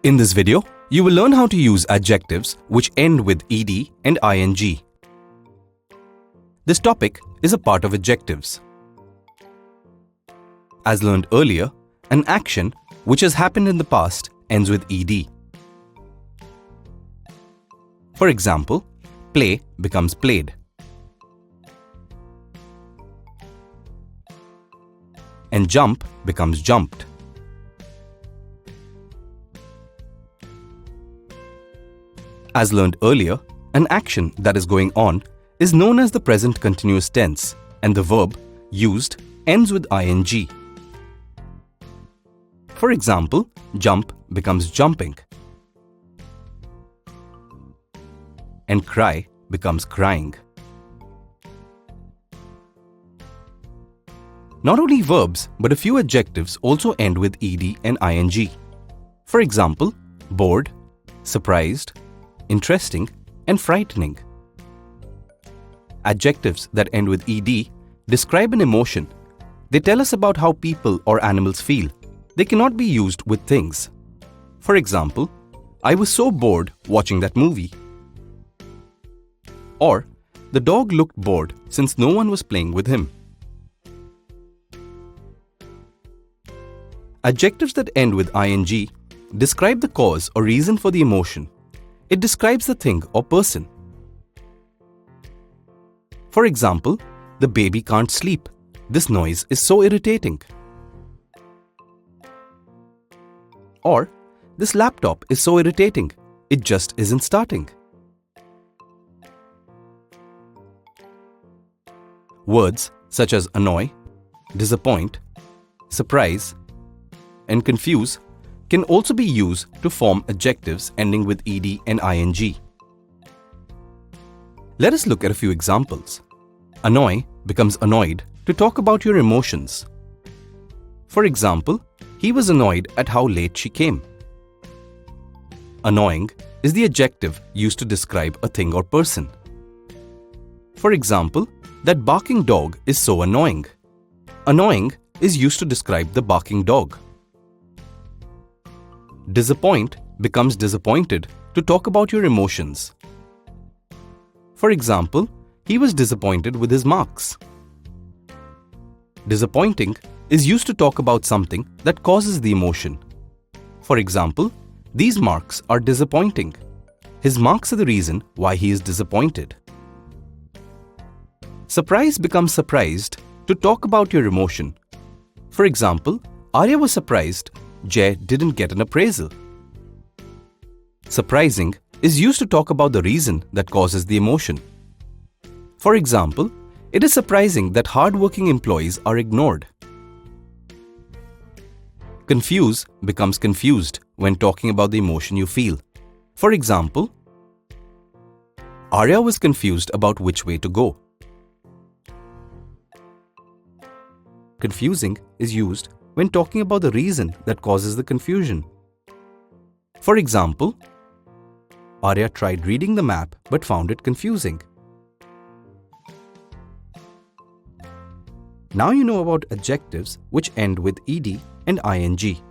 In this video, you will learn how to use adjectives which end with ed and ing. This topic is a part of adjectives. As learned earlier, an action which has happened in the past ends with ed. For example, play becomes played. And jump becomes jumped. As learned earlier, an action that is going on is known as the present continuous tense, and the verb used ends with ing. For example, jump becomes jumping, and cry becomes crying. Not only verbs, but a few adjectives also end with ed and ing. For example, bored, surprised, interesting, and frightening. Adjectives that end with ed describe an emotion. They tell us about how people or animals feel. They cannot be used with things. For example, I was so bored watching that movie. Or, the dog looked bored since no one was playing with him. Adjectives that end with ing describe the cause or reason for the emotion. It describes the thing or person. For example, the baby can't sleep. This noise is so irritating. Or, this laptop is so irritating. It just isn't starting. Words such as annoy, disappoint, surprise, and confuse can also be used to form adjectives ending with ed and ing. Let us look at a few examples. Annoy becomes annoyed to talk about your emotions. For example, he was annoyed at how late she came. Annoying is the adjective used to describe a thing or person. For example, that barking dog is so annoying. Annoying is used to describe the barking dog. Disappoint becomes disappointed to talk about your emotions. For example, he was disappointed with his marks. Disappointing is used to talk about something that causes the emotion. For example, these marks are disappointing. His marks are the reason why he is disappointed. Surprise becomes surprised to talk about your emotion. For example, Arya was surprised Jay didn't get an appraisal. Surprising is used to talk about the reason that causes the emotion. For example, it is surprising that hard-working employees are ignored. Confuse becomes confused when talking about the emotion you feel. For example, Arya was confused about which way to go. Confusing is used when talking about the reason that causes the confusion. For example, Arya tried reading the map but found it confusing. Now you know about adjectives which end with ed and ing.